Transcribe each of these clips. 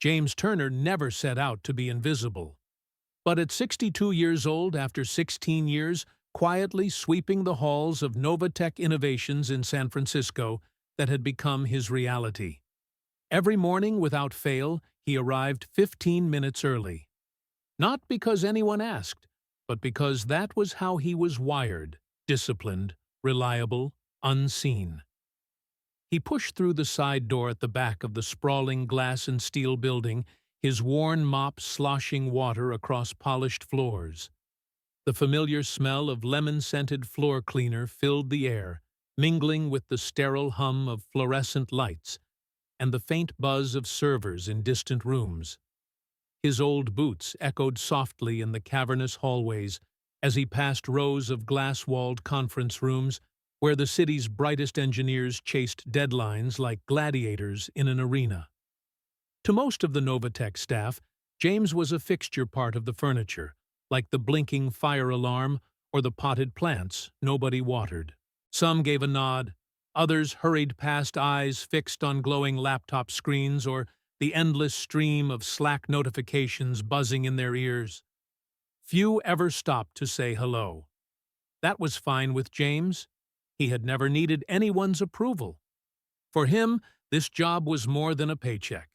James Turner never set out to be invisible. But at 62 years old, after 16 years, quietly sweeping the halls of NovaTech Innovations in San Francisco that had become his reality. Every morning, without fail, he arrived 15 minutes early. Not because anyone asked, but because that was how he was wired, disciplined, reliable, unseen. He pushed through the side door at the back of the sprawling glass and steel building, his worn mop sloshing water across polished floors. The familiar smell of lemon-scented floor cleaner filled the air, mingling with the sterile hum of fluorescent lights and the faint buzz of servers in distant rooms. His old boots echoed softly in the cavernous hallways as he passed rows of glass-walled conference rooms where the city's brightest engineers chased deadlines like gladiators in an arena. To most of the NovaTech staff, James was a fixture part of the furniture, like the blinking fire alarm or the potted plants nobody watered. Some gave a nod, others hurried past, eyes fixed on glowing laptop screens or the endless stream of Slack notifications buzzing in their ears. Few ever stopped to say hello. That was fine with James. He had never needed anyone's approval. For him, this job was more than a paycheck.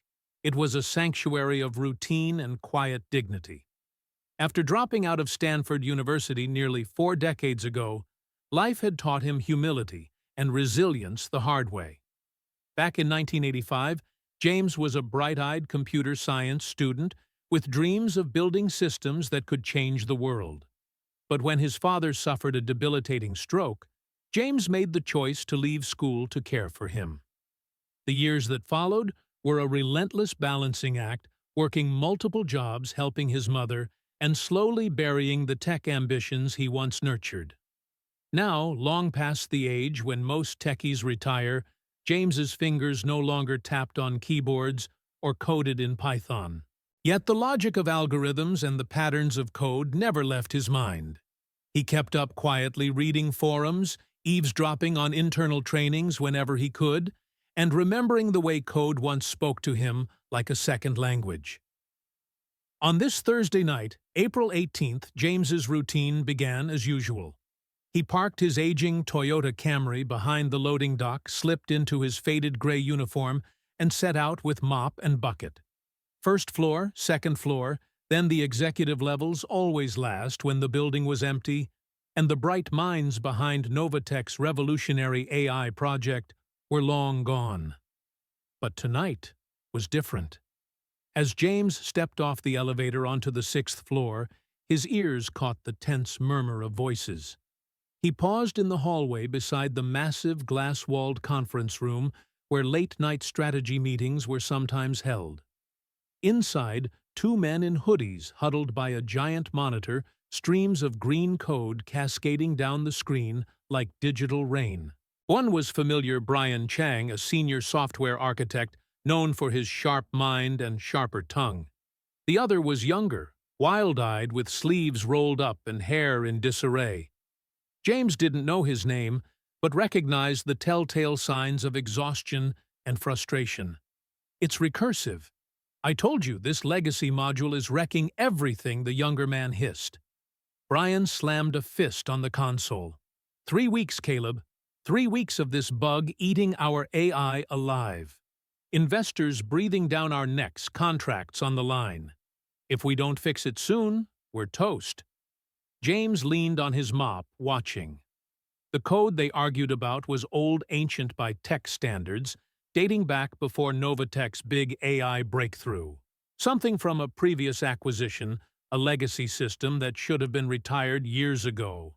It was a sanctuary of routine and quiet dignity. After dropping out of Stanford University nearly 4 decades ago, life had taught him humility and resilience the hard way. Back in 1985, James was a bright-eyed computer science student with dreams of building systems that could change the world. But when his father suffered a debilitating stroke, James made the choice to leave school to care for him. The years that followed were a relentless balancing act, working multiple jobs, helping his mother, and slowly burying the tech ambitions he once nurtured. Now, long past the age when most techies retire, James's fingers no longer tapped on keyboards or coded in Python. Yet the logic of algorithms and the patterns of code never left his mind. He kept up quietly reading forums, eavesdropping on internal trainings whenever he could, and remembering the way code once spoke to him like a second language. On this Thursday night, April 18th, James's routine began as usual. He parked his aging Toyota Camry behind the loading dock, slipped into his faded gray uniform, and set out with mop and bucket. First floor, second floor, then the executive levels always last when the building was empty, and the bright minds behind NovaTech's revolutionary AI project were long gone. But tonight was different. As James stepped off the elevator onto the 6th floor, his ears caught the tense murmur of voices. He paused in the hallway beside the massive glass-walled conference room where late-night strategy meetings were sometimes held. Inside, 2 men in hoodies huddled by a giant monitor, streams of green code cascading down the screen like digital rain. One was familiar Brian Chang, a senior software architect known for his sharp mind and sharper tongue. The other was younger, wild-eyed with sleeves rolled up and hair in disarray. James didn't know his name, but recognized the telltale signs of exhaustion and frustration. "It's recursive. I told you this legacy module is wrecking everything," the younger man hissed. Brian slammed a fist on the console. 3 weeks, Caleb. 3 weeks of this bug eating our AI alive. Investors breathing down our necks, contracts on the line. If we don't fix it soon, we're toast. James leaned on his mop, watching. The code they argued about was old, ancient by tech standards, dating back before NovaTech's big AI breakthrough. Something from a previous acquisition, a legacy system that should have been retired years ago.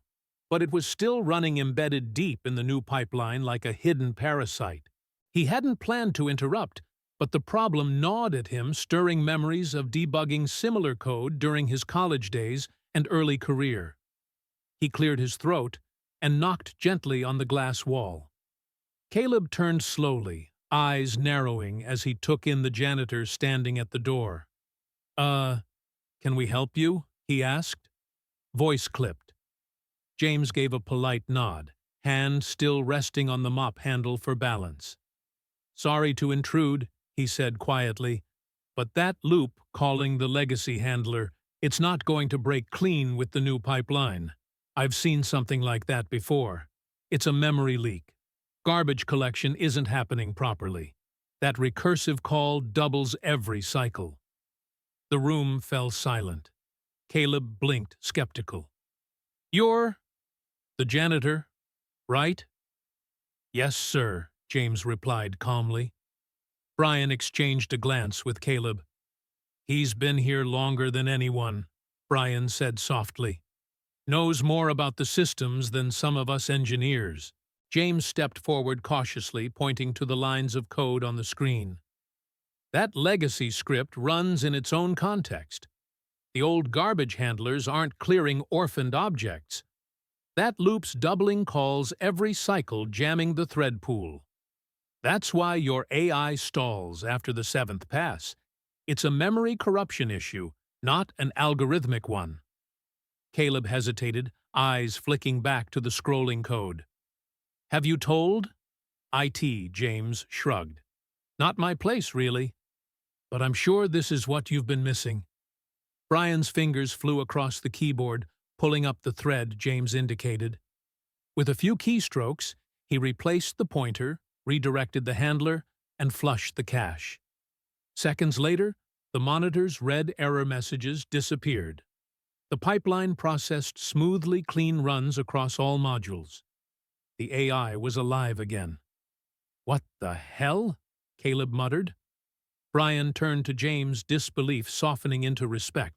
But it was still running embedded deep in the new pipeline like a hidden parasite. He hadn't planned to interrupt, but the problem gnawed at him, stirring memories of debugging similar code during his college days and early career. He cleared his throat and knocked gently on the glass wall. Caleb turned slowly, eyes narrowing as he took in the janitor standing at the door. Can we help you?" he asked. Voice clipped. James gave a polite nod, hand still resting on the mop handle for balance. "Sorry to intrude," he said quietly. But that loop, calling the legacy handler, it's not going to break clean with the new pipeline. I've seen something like that before. It's a memory leak. Garbage collection isn't happening properly. That recursive call doubles every cycle. The room fell silent. Caleb blinked, skeptical. "You're the janitor, right?" "Yes, sir," James replied calmly. Brian exchanged a glance with Caleb. "He's been here longer than anyone," Brian said softly. "Knows more about the systems than some of us engineers." James stepped forward cautiously, pointing to the lines of code on the screen. "That legacy script runs in its own context. The old garbage handlers aren't clearing orphaned objects. That loop's doubling calls every cycle, jamming the thread pool. That's why your AI stalls after the seventh pass. It's a memory corruption issue, not an algorithmic one." Caleb hesitated, eyes flicking back to the scrolling code. "Have you told?" "IT," James shrugged. "Not my place, really. But I'm sure this is what you've been missing." Brian's fingers flew across the keyboard, pulling up the thread James indicated. With a few keystrokes, he replaced the pointer, redirected the handler, and flushed the cache. Seconds later, the monitor's red error messages disappeared. The pipeline processed smoothly clean runs across all modules. The AI was alive again. "What the hell?" Caleb muttered. Brian turned to James, disbelief softening into respect.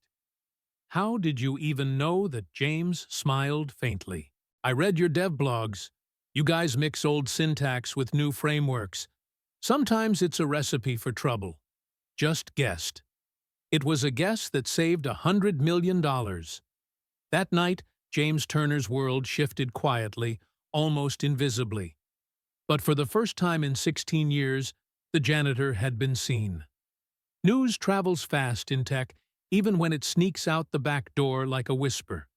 "How did you even know that?" James smiled faintly. "I read your dev blogs. You guys mix old syntax with new frameworks. Sometimes it's a recipe for trouble." Just guessed. It was a guess that saved $100 million. That night, James Turner's world shifted quietly, almost invisibly. But for the first time in 16 years, the janitor had been seen. News travels fast in tech, even when it sneaks out the back door like a whisper.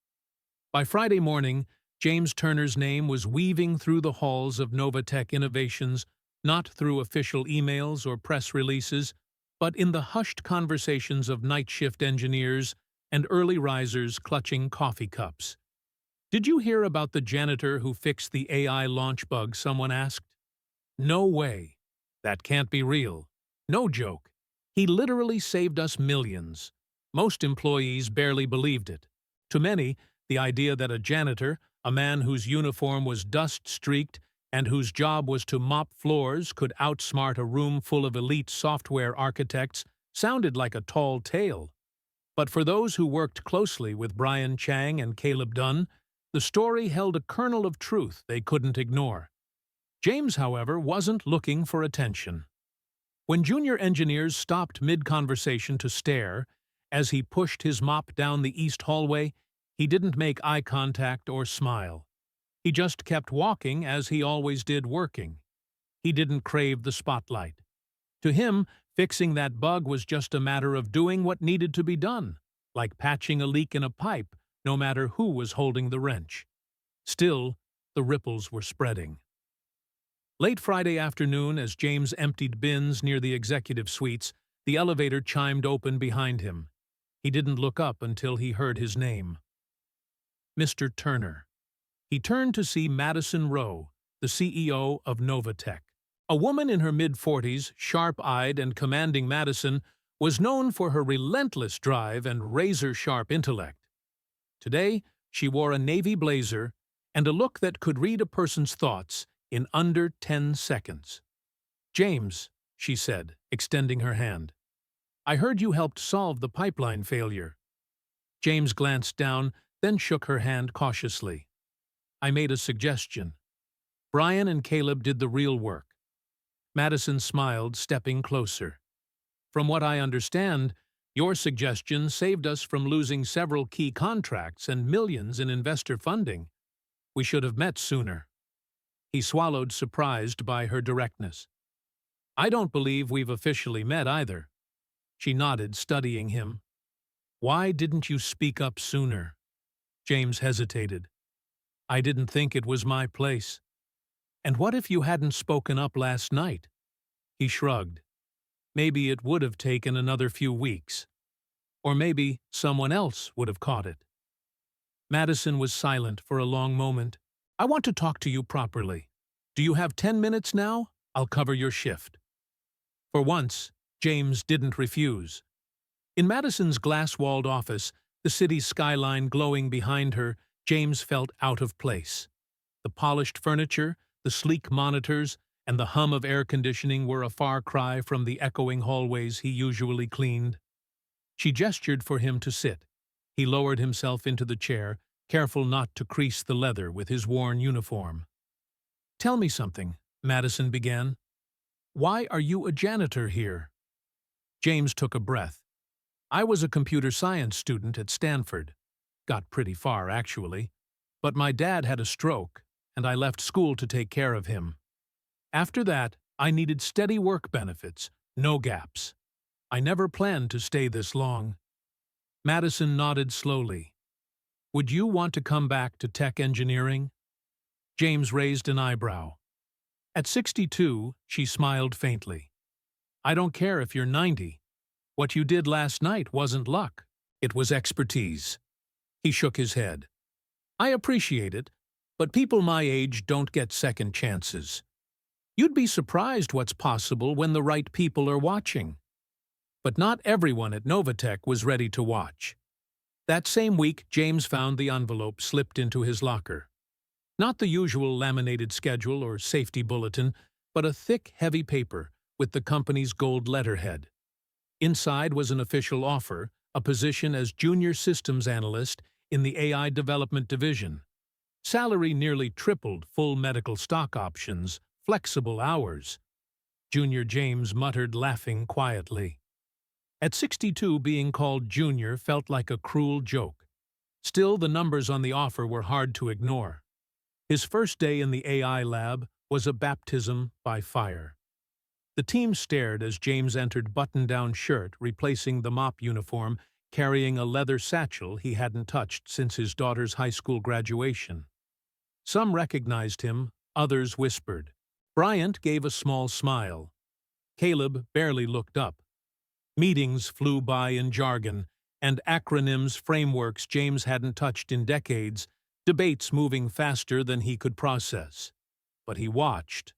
By Friday morning, James Turner's name was weaving through the halls of NovaTech Innovations, not through official emails or press releases, but in the hushed conversations of night shift engineers and early risers clutching coffee cups. "Did you hear about the janitor who fixed the AI launch bug?" someone asked. "No way. That can't be real. No joke. He literally saved us millions." Most employees barely believed it. To many, the idea that a janitor, a man whose uniform was dust-streaked and whose job was to mop floors, could outsmart a room full of elite software architects sounded like a tall tale. But for those who worked closely with Brian Chang and Caleb Dunn, the story held a kernel of truth they couldn't ignore. James, however, wasn't looking for attention. When junior engineers stopped mid-conversation to stare, as he pushed his mop down the east hallway, he didn't make eye contact or smile. He just kept walking as he always did, working. He didn't crave the spotlight. To him, fixing that bug was just a matter of doing what needed to be done, like patching a leak in a pipe, no matter who was holding the wrench. Still, the ripples were spreading. Late Friday afternoon, as James emptied bins near the executive suites, the elevator chimed open behind him. He didn't look up until he heard his name. Mr. Turner. He turned to see Madison Rowe, the CEO of NovaTech. A woman in her mid-40s, sharp-eyed and commanding Madison, was known for her relentless drive and razor-sharp intellect. Today, she wore a navy blazer and a look that could read a person's thoughts in under 10 seconds. "James," she said, extending her hand. "I heard you helped solve the pipeline failure." James glanced down, then shook her hand cautiously. "I made a suggestion. Brian and Caleb did the real work." Madison smiled, stepping closer. "From what I understand, your suggestion saved us from losing several key contracts and millions in investor funding. We should have met sooner." He swallowed, surprised by her directness. "I don't believe we've officially met either." She nodded, studying him. "Why didn't you speak up sooner?" James hesitated. "I didn't think it was my place." "And what if you hadn't spoken up last night?" He shrugged. maybe it would have taken another few weeks. Or maybe someone else would have caught it. Madison was silent for a long moment. I want to talk to you properly. Do you have 10 minutes now? I'll cover your shift. For once, James didn't refuse. In Madison's glass-walled office, the city's skyline glowing behind her, James felt out of place. The polished furniture, the sleek monitors, and the hum of air conditioning were a far cry from the echoing hallways he usually cleaned. She gestured for him to sit. He lowered himself into the chair, careful not to crease the leather with his worn uniform. "Tell me something," Madison began. "Why are you a janitor here?" James took a breath. "I was a computer science student at Stanford. Got pretty far, actually. But my dad had a stroke, and I left school to take care of him. After that, I needed steady work benefits, no gaps. I never planned to stay this long." Madison nodded slowly. "Would you want to come back to tech engineering?" James raised an eyebrow. At 62, she smiled faintly. "I don't care if you're 90. What you did last night wasn't luck. It was expertise." He shook his head. "I appreciate it, but people my age don't get second chances. You'd be surprised what's possible when the right people are watching." But not everyone at NovaTech was ready to watch. That same week, James found the envelope slipped into his locker. Not the usual laminated schedule or safety bulletin, but a thick, heavy paper with the company's gold letterhead. Inside was an official offer, a position as junior systems analyst in the AI development division. Salary nearly tripled, full medical stock options, flexible hours. Junior James muttered, laughing quietly. At 62, being called junior felt like a cruel joke. Still, the numbers on the offer were hard to ignore. His first day in the AI lab was a baptism by fire. The team stared as James entered button-down shirt, replacing the mop uniform, carrying a leather satchel he hadn't touched since his daughter's high school graduation. Some recognized him, others whispered. Bryant gave a small smile. Caleb barely looked up. Meetings flew by in jargon, and acronyms, frameworks James hadn't touched in decades, debates moving faster than he could process. But he watched,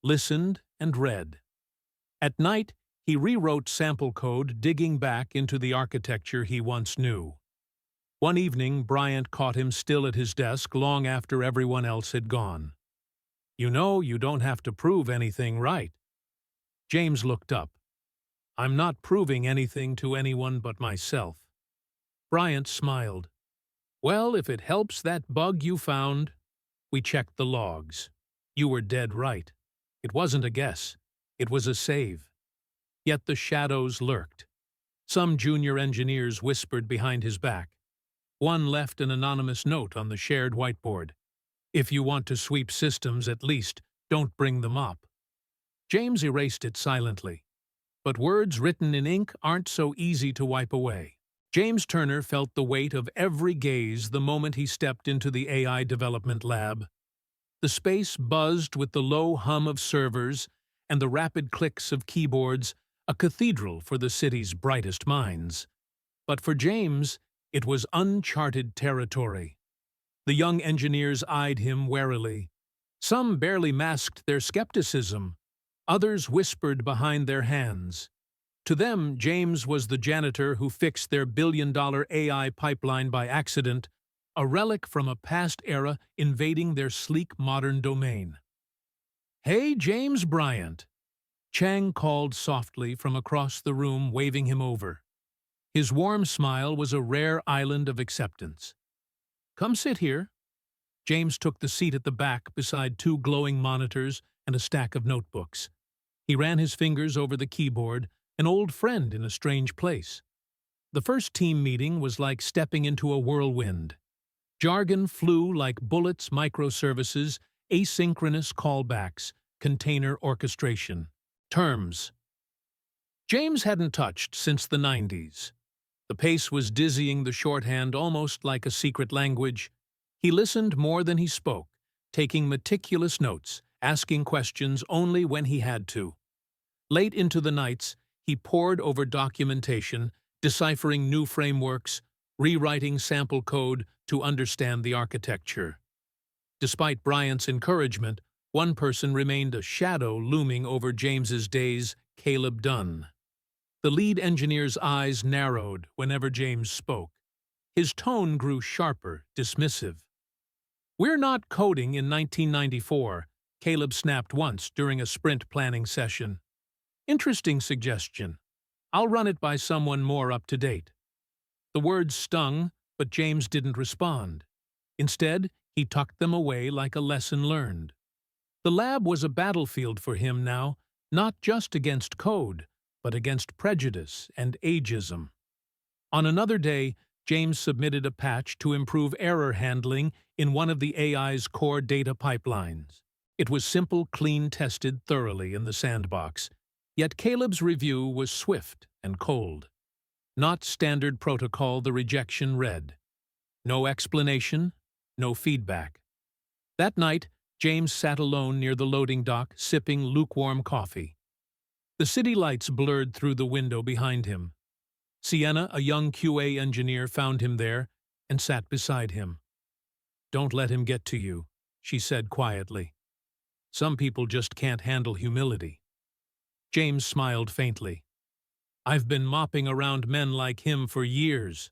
listened, and read. At night, he rewrote sample code, digging back into the architecture he once knew. One evening, Bryant caught him still at his desk long after everyone else had gone. "You know, you don't have to prove anything, right?" James looked up. "I'm not proving anything to anyone but myself." Bryant smiled. "Well, if it helps that bug you found." We checked the logs. You were dead right. It wasn't a guess. It was a save. Yet the shadows lurked. Some junior engineers whispered behind his back. One left an anonymous note on the shared whiteboard. "If you want to sweep systems, at least, don't bring them up." James erased it silently. But words written in ink aren't so easy to wipe away. James Turner felt the weight of every gaze the moment he stepped into the AI development lab. The space buzzed with the low hum of servers and the rapid clicks of keyboards, a cathedral for the city's brightest minds. But for James, it was uncharted territory. The young engineers eyed him warily. Some barely masked their skepticism. Others whispered behind their hands. To them, James was the janitor who fixed their billion-dollar AI pipeline by accident, a relic from a past era invading their sleek modern domain. "Hey, James Bryant!" Chang called softly from across the room, waving him over. His warm smile was a rare island of acceptance. "Come sit here." James took the seat at the back beside two glowing monitors and a stack of notebooks. He ran his fingers over the keyboard, an old friend in a strange place. The first team meeting was like stepping into a whirlwind. Jargon flew like bullets, microservices, asynchronous callbacks, container orchestration. Terms. James hadn't touched since the 90s. The pace was dizzying, the shorthand almost like a secret language. He listened more than he spoke, taking meticulous notes, asking questions only when he had to. Late into the nights, He pored over documentation, deciphering new frameworks, rewriting sample code to understand the architecture. Despite Bryant's encouragement, one person remained a shadow looming over James's days: Caleb Dunn. The lead engineer's eyes narrowed whenever James spoke. His tone grew sharper, dismissive. "We're not coding in 1994, Caleb snapped once during a sprint planning session. "Interesting suggestion. I'll run it by someone more up to date." The words stung, but James didn't respond. Instead, he tucked them away like a lesson learned. The lab was a battlefield for him now, not just against code, but against prejudice and ageism. On another day, James submitted a patch to improve error handling in one of the AI's core data pipelines. It was simple, clean, tested thoroughly in the sandbox. Yet Caleb's review was swift and cold. Not standard protocol, the rejection read. No explanation, no feedback. That night, James sat alone near the loading dock, sipping lukewarm coffee. The city lights blurred through the window behind him. Sienna, a young QA engineer, found him there and sat beside him. "Don't let him get to you," she said quietly. "Some people just can't handle humility." James smiled faintly. "I've been mopping around men like him for years.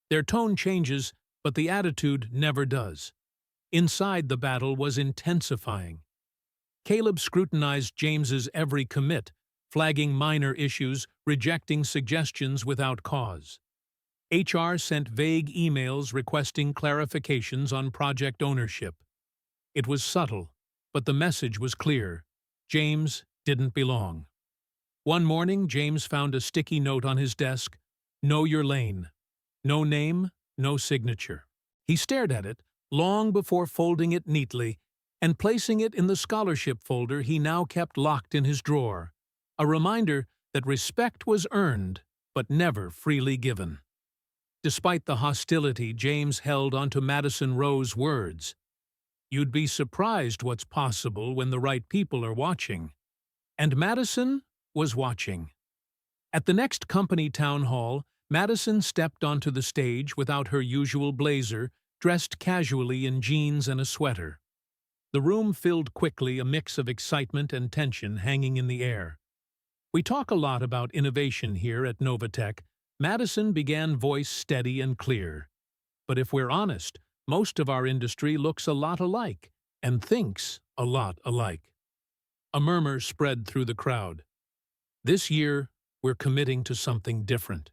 Their tone changes, but the attitude never does." Inside, the battle was intensifying. Caleb scrutinized James's every commit, flagging minor issues, rejecting suggestions without cause. HR sent vague emails requesting clarifications on project ownership. It was subtle, but the message was clear. James didn't belong. One morning, James found a sticky note on his desk: "Know your lane." No name, no signature. He stared at it long before folding it neatly and placing it in the scholarship folder he now kept locked in his drawer. A reminder that respect was earned, but never freely given. Despite the hostility, James held onto Madison Rowe's words. "You'd be surprised what's possible when the right people are watching." And Madison was watching. At the next company town hall, Madison stepped onto the stage without her usual blazer, dressed casually in jeans and a sweater. The room filled quickly, a mix of excitement and tension hanging in the air. "We talk a lot about innovation here at NovaTech," Madison began, voice steady and clear. "But if we're honest, most of our industry looks a lot alike and thinks a lot alike." A murmur spread through the crowd. "This year, we're committing to something different."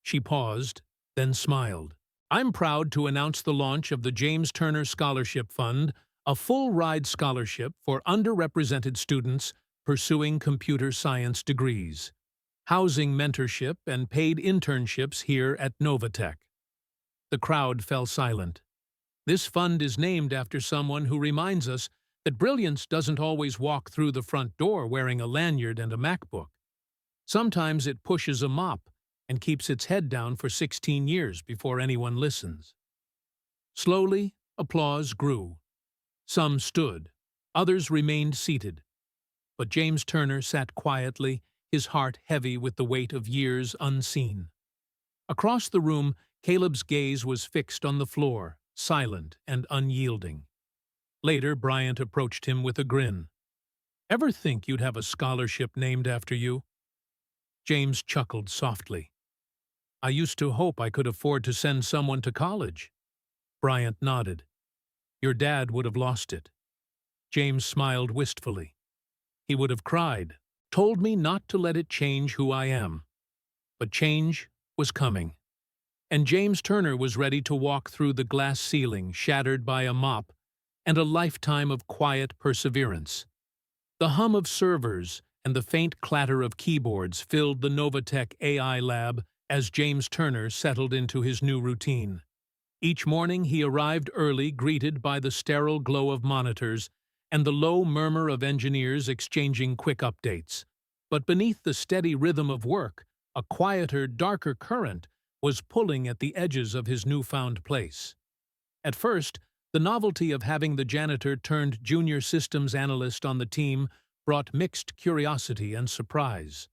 She paused, then smiled. "I'm proud to announce the launch of the James Turner Scholarship Fund, a full-ride scholarship for underrepresented students pursuing computer science degrees, housing mentorship and paid internships here at NovaTech." The crowd fell silent. This fund is named after someone who reminds us that brilliance doesn't always walk through the front door wearing a lanyard and a MacBook. Sometimes it pushes a mop and keeps its head down for 16 years before anyone listens. Slowly, applause grew. Some stood, others remained seated. But James Turner sat quietly, his heart heavy with the weight of years unseen. Across the room, Caleb's gaze was fixed on the floor, silent and unyielding. Later, Bryant approached him with a grin. "Ever think you'd have a scholarship named after you?" James chuckled softly. "I used to hope I could afford to send someone to college." Bryant nodded. "Your dad would have lost it." James smiled wistfully. "He would have cried, told me not to let it change who I am." But change was coming. And James Turner was ready to walk through the glass ceiling shattered by a mop and a lifetime of quiet perseverance. The hum of servers and the faint clatter of keyboards filled the NovaTech AI lab as James Turner settled into his new routine. Each morning he arrived early, greeted by the sterile glow of monitors and the low murmur of engineers exchanging quick updates. But beneath the steady rhythm of work, a quieter, darker current was pulling at the edges of his newfound place. At first, the novelty of having the janitor turned junior systems analyst on the team brought mixed curiosity and surprise.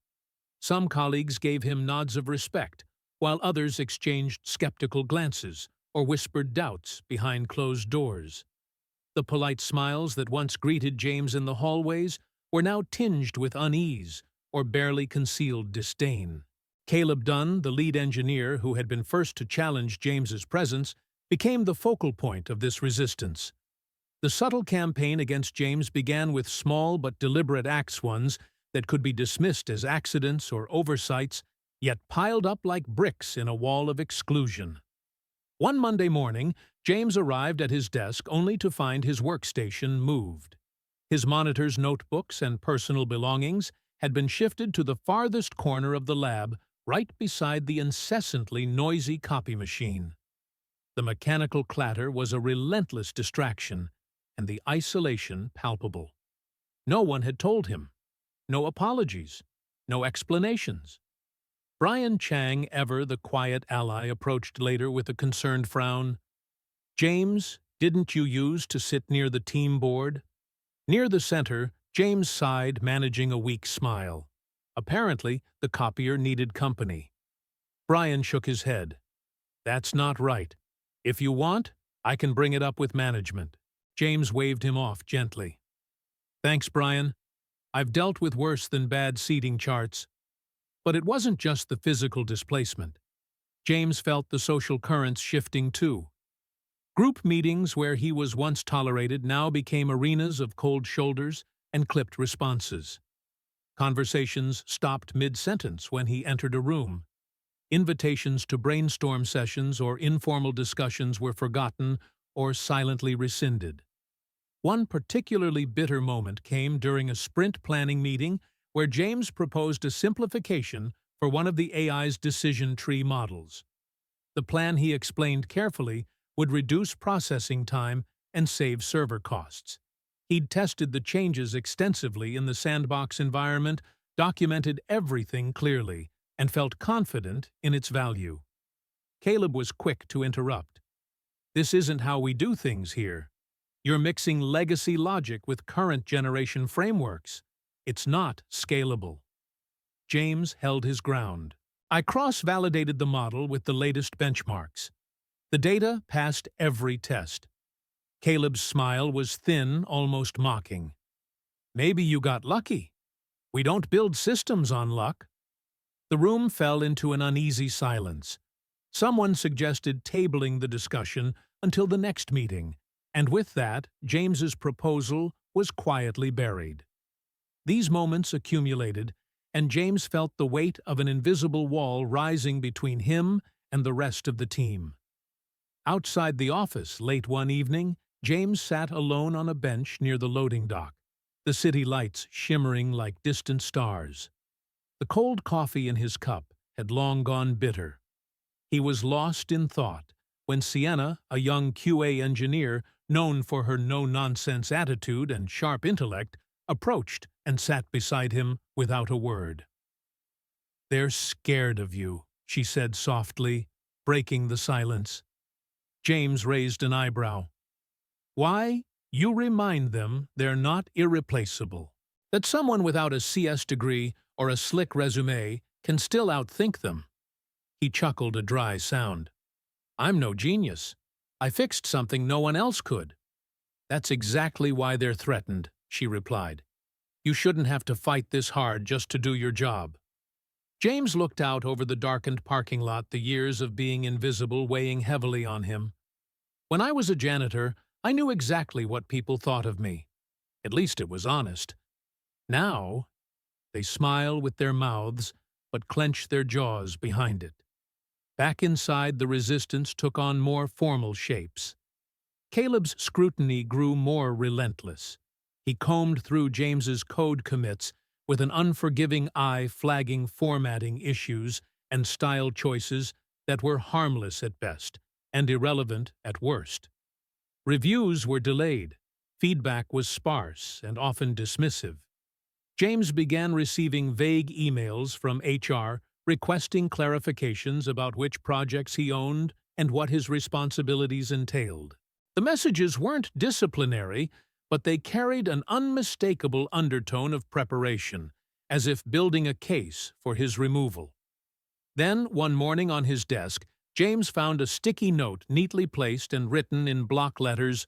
Some colleagues gave him nods of respect, while others exchanged skeptical glances or whispered doubts behind closed doors. The polite smiles that once greeted James in the hallways were now tinged with unease or barely concealed disdain. Caleb Dunn, the lead engineer who had been first to challenge James's presence, became the focal point of this resistance. The subtle campaign against James began with small but deliberate acts, ones that could be dismissed as accidents or oversights, yet piled up like bricks in a wall of exclusion. One Monday morning, James arrived at his desk only to find his workstation moved. His monitors, notebooks, and personal belongings had been shifted to the farthest corner of the lab, right beside the incessantly noisy copy machine. The mechanical clatter was a relentless distraction, and the isolation palpable. No one had told him. No apologies. No explanations. Brian Chang, ever the quiet ally, approached later with a concerned frown. "James, didn't you use to sit near the team board?" Near the center, James sighed, managing a weak smile. Apparently, the copier needed company. Brian shook his head. "That's not right. If you want, I can bring it up with management." James waved him off gently. "Thanks, Brian. I've dealt with worse than bad seating charts." But it wasn't just the physical displacement. James felt the social currents shifting too. Group meetings where he was once tolerated now became arenas of cold shoulders and clipped responses. Conversations stopped mid-sentence when he entered a room. Invitations to brainstorm sessions or informal discussions were forgotten or silently rescinded. One particularly bitter moment came during a sprint planning meeting where James proposed a simplification for one of the AI's decision tree models. The plan, he explained carefully, would reduce processing time and save server costs. He'd tested the changes extensively in the sandbox environment, documented everything clearly, and felt confident in its value. Caleb was quick to interrupt. "This isn't how we do things here. You're mixing legacy logic with current generation frameworks. It's not scalable." James held his ground. "I cross-validated the model with the latest benchmarks. The data passed every test." Caleb's smile was thin, almost mocking. "Maybe you got lucky. We don't build systems on luck." The room fell into an uneasy silence. Someone suggested tabling the discussion until the next meeting, and with that, James's proposal was quietly buried. These moments accumulated, and James felt the weight of an invisible wall rising between him and the rest of the team. Outside the office, late one evening, James sat alone on a bench near the loading dock, the city lights shimmering like distant stars. The cold coffee in his cup had long gone bitter. He was lost in thought when Sienna, a young QA engineer known for her no-nonsense attitude and sharp intellect, approached and sat beside him without a word. "They're scared of you," she said softly, breaking the silence. James raised an eyebrow. "Why? You remind them they're not irreplaceable. That someone without a CS degree or a slick resume can still outthink them." He chuckled a dry sound. "I'm no genius. I fixed something no one else could." "That's exactly why they're threatened," she replied. "You shouldn't have to fight this hard just to do your job." James looked out over the darkened parking lot, the years of being invisible weighing heavily on him. "When I was a janitor, I knew exactly what people thought of me. At least it was honest. Now, they smile with their mouths, but clench their jaws behind it." Back inside, the resistance took on more formal shapes. Caleb's scrutiny grew more relentless. He combed through James's code commits with an unforgiving eye, flagging formatting issues and style choices that were harmless at best and irrelevant at worst. Reviews were delayed. Feedback was sparse and often dismissive. James began receiving vague emails from HR requesting clarifications about which projects he owned and what his responsibilities entailed. The messages weren't disciplinary, but they carried an unmistakable undertone of preparation, as if building a case for his removal. Then, one morning on his desk, James found a sticky note neatly placed and written in block letters,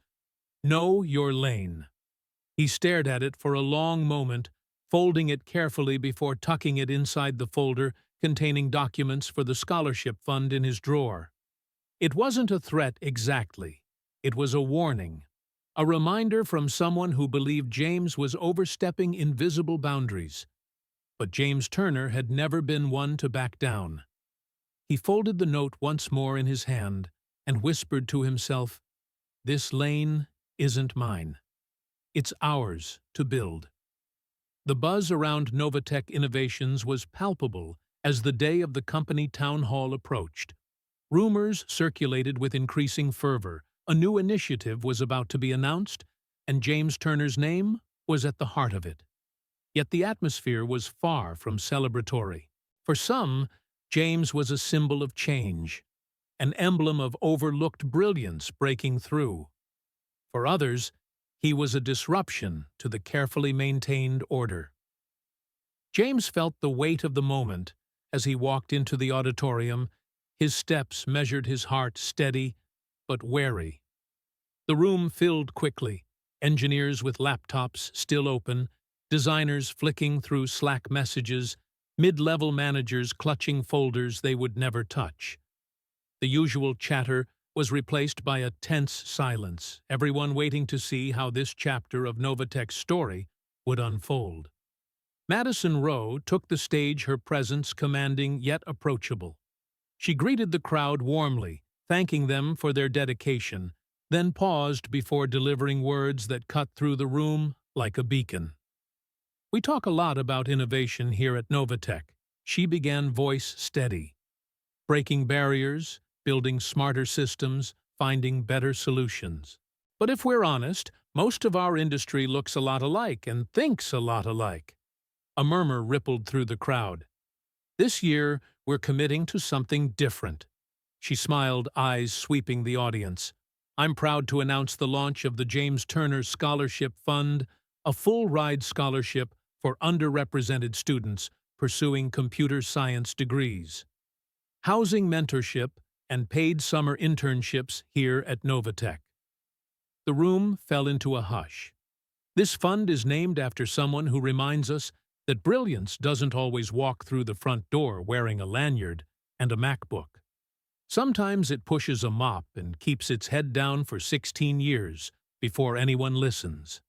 "Know your lane." He stared at it for a long moment, folding it carefully before tucking it inside the folder containing documents for the scholarship fund in his drawer. It wasn't a threat exactly. It was a warning, a reminder from someone who believed James was overstepping invisible boundaries. But James Turner had never been one to back down. He folded the note once more in his hand and whispered to himself, "This lane isn't mine. It's ours to build." The buzz around NovaTech Innovations was palpable as the day of the company town hall approached. Rumors circulated with increasing fervor. A new initiative was about to be announced, and James Turner's name was at the heart of it. Yet the atmosphere was far from celebratory. For some, James was a symbol of change, an emblem of overlooked brilliance breaking through. For others, he was a disruption to the carefully maintained order. James felt the weight of the moment as he walked into the auditorium. His steps measured his heart steady but wary. The room filled quickly, engineers with laptops still open, designers flicking through Slack messages, mid-level managers clutching folders they would never touch. The usual chatter was replaced by a tense silence, everyone waiting to see how this chapter of NovaTech's story would unfold. Madison Rowe took the stage, her presence commanding yet approachable. She greeted the crowd warmly, thanking them for their dedication, then paused before delivering words that cut through the room like a beacon. "We talk a lot about innovation here at NovaTech," she began, voice steady. "Breaking barriers, building smarter systems, finding better solutions. But if we're honest, most of our industry looks a lot alike and thinks a lot alike." A murmur rippled through the crowd. "This year, we're committing to something different." She smiled, eyes sweeping the audience. "I'm proud to announce the launch of the James Turner Scholarship Fund, a full-ride scholarship for underrepresented students pursuing computer science degrees. Housing mentorship and paid summer internships here at NovaTech." The room fell into a hush. This fund is named after someone who reminds us that brilliance doesn't always walk through the front door wearing a lanyard and a MacBook. Sometimes it pushes a mop and keeps its head down for 16 years before anyone listens.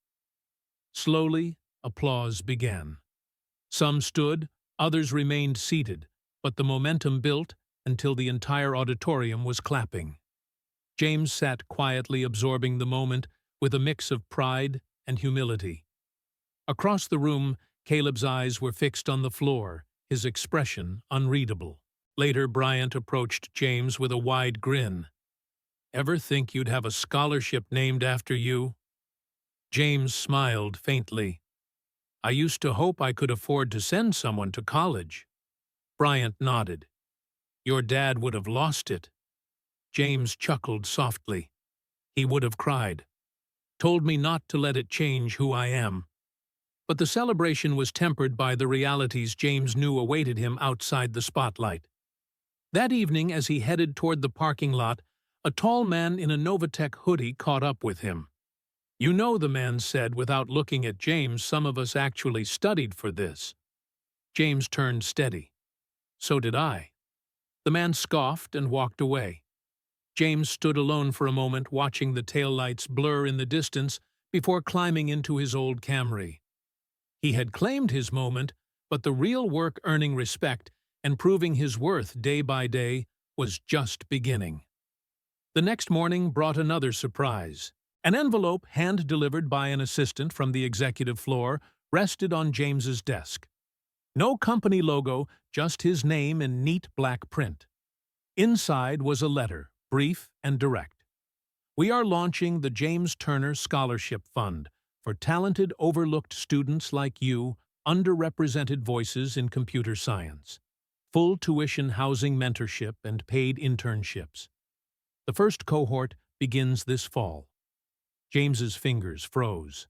Slowly, applause began. Some stood, others remained seated, but the momentum built until the entire auditorium was clapping. James sat quietly absorbing the moment with a mix of pride and humility. Across the room, Caleb's eyes were fixed on the floor, his expression unreadable. Later, Bryant approached James with a wide grin. "Ever think you'd have a scholarship named after you?" James smiled faintly. "I used to hope I could afford to send someone to college." Bryant nodded. "Your dad would have lost it." James chuckled softly. "He would have cried. Told me not to let it change who I am." But the celebration was tempered by the realities James knew awaited him outside the spotlight. That evening, as he headed toward the parking lot, a tall man in a NovaTech hoodie caught up with him. "You know," the man said without looking at James, "some of us actually studied for this." James turned steady. "So did I." The man scoffed and walked away. James stood alone for a moment, watching the taillights blur in the distance before climbing into his old Camry. He had claimed his moment, but the real work earning respect and proving his worth day by day was just beginning. The next morning brought another surprise. An envelope, hand-delivered by an assistant from the executive floor, rested on James's desk. No company logo, just his name in neat black print. Inside was a letter, brief and direct. "We are launching the James Turner Scholarship Fund for talented, overlooked students like you, underrepresented voices in computer science. Full tuition housing mentorship and paid internships. The first cohort begins this fall." James's fingers froze.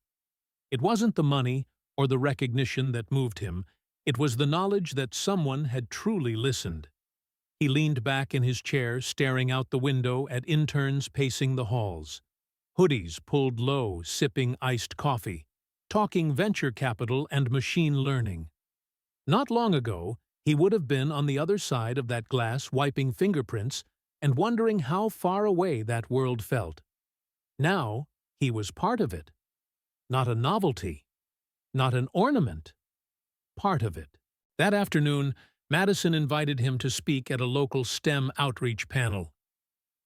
It wasn't the money or the recognition that moved him. It was the knowledge that someone had truly listened. He leaned back in his chair, staring out the window at interns pacing the halls. Hoodies pulled low, sipping iced coffee, talking venture capital and machine learning. Not long ago, he would have been on the other side of that glass wiping fingerprints and wondering how far away that world felt. Now, he was part of it. Not a novelty, not an ornament, part of it. That afternoon, Madison invited him to speak at a local STEM outreach panel.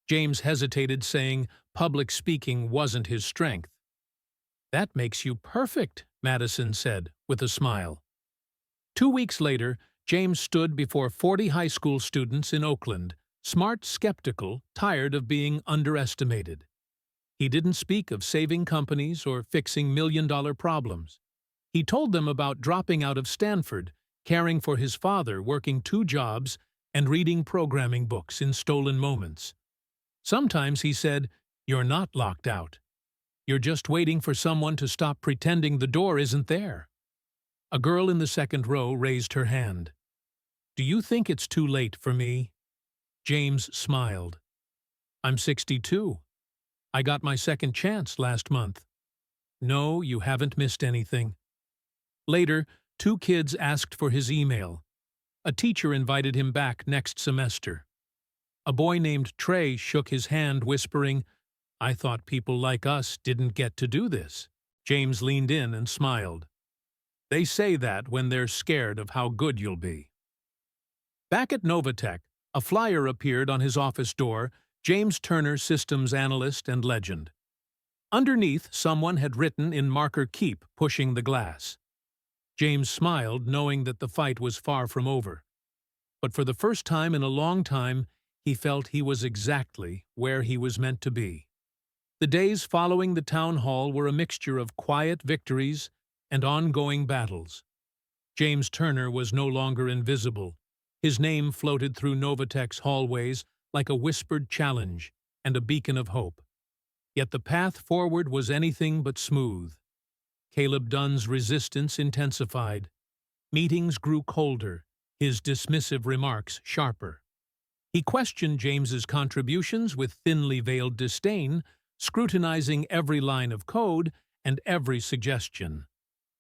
James hesitated, saying public speaking wasn't his strength. "That makes you perfect," Madison said, with a smile. 2 weeks later, James stood before 40 high school students in Oakland, smart, skeptical, tired of being underestimated. He didn't speak of saving companies or fixing million-dollar problems. He told them about dropping out of Stanford, caring for his father, working 2 jobs, and reading programming books in stolen moments. Sometimes he said, "You're not locked out. You're just waiting for someone to stop pretending the door isn't there." A girl in the second row raised her hand. "Do you think it's too late for me?" James smiled. "I'm 62. I got my second chance last month." "No, you haven't missed anything." Later, 2 kids asked for his email. A teacher invited him back next semester. A boy named Trey shook his hand, whispering, "I thought people like us didn't get to do this." James leaned in and smiled. "They say that when they're scared of how good you'll be." Back at NovaTech, a flyer appeared on his office door, "James Turner, Systems Analyst and Legend." Underneath, someone had written in marker "Keep pushing the glass." James smiled, knowing that the fight was far from over. But for the first time in a long time, he felt he was exactly where he was meant to be. The days following the town hall were a mixture of quiet victories and ongoing battles. James Turner was no longer invisible. His name floated through NovaTech's hallways like a whispered challenge and a beacon of hope. Yet the path forward was anything but smooth. Caleb Dunn's resistance intensified. Meetings grew colder, his dismissive remarks sharper. He questioned James's contributions with thinly veiled disdain, scrutinizing every line of code and every suggestion.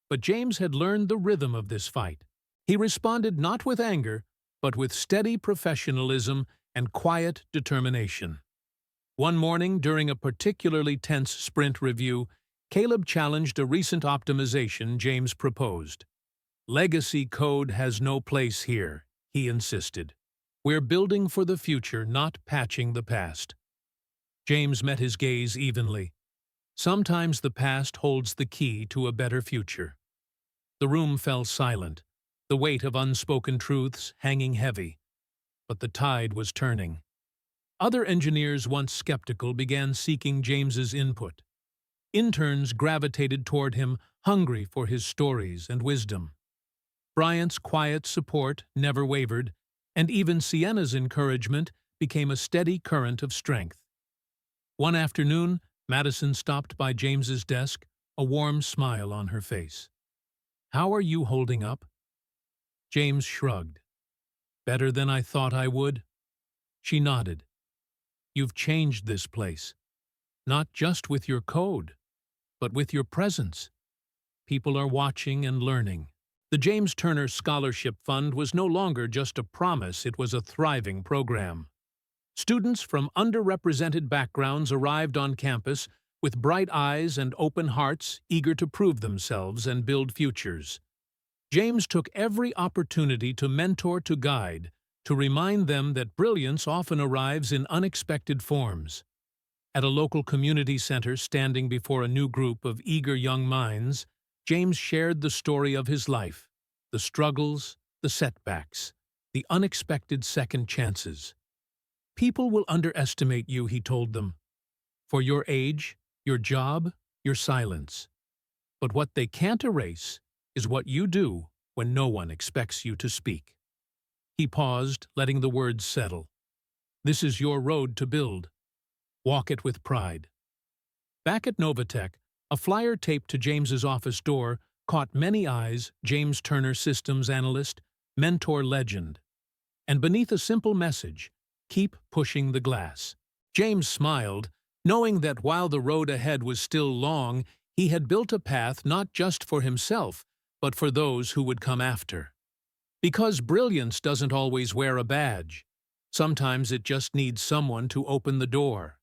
But James had learned the rhythm of this fight. He responded not with anger, but with steady professionalism and quiet determination. One morning, during a particularly tense sprint review, Caleb challenged a recent optimization James proposed. "Legacy code has no place here," he insisted. "We're building for the future, not patching the past." James met his gaze evenly. Sometimes the past holds the key to a better future. The room fell silent, the weight of unspoken truths hanging heavy. But the tide was turning. Other engineers, once skeptical, began seeking James's input. Interns gravitated toward him, hungry for his stories and wisdom. Bryant's quiet support never wavered, and even Sienna's encouragement became a steady current of strength. One afternoon, Madison stopped by James's desk, a warm smile on her face. "How are you holding up?" James shrugged. "Better than I thought I would." She nodded. "You've changed this place, not just with your code, but with your presence. People are watching and learning." The James Turner Scholarship Fund was no longer just a promise, it was a thriving program. Students from underrepresented backgrounds arrived on campus with bright eyes and open hearts, eager to prove themselves and build futures. James took every opportunity to mentor, to guide, to remind them that brilliance often arrives in unexpected forms. At a local community center, standing before a new group of eager young minds, James shared the story of his life, the struggles, the setbacks, the unexpected second chances. "People will underestimate you," he told them, "for your age, your job, your silence. But what they can't erase is what you do when no one expects you to speak." He paused, letting the words settle. "This is your road to build. Walk it with pride." Back at NovaTech, a flyer taped to James's office door caught many eyes, James Turner systems analyst, mentor legend. And beneath a simple message, keep pushing the glass. James smiled, knowing that while the road ahead was still long, he had built a path not just for himself, but for those who would come after. Because brilliance doesn't always wear a badge. Sometimes it just needs someone to open the door.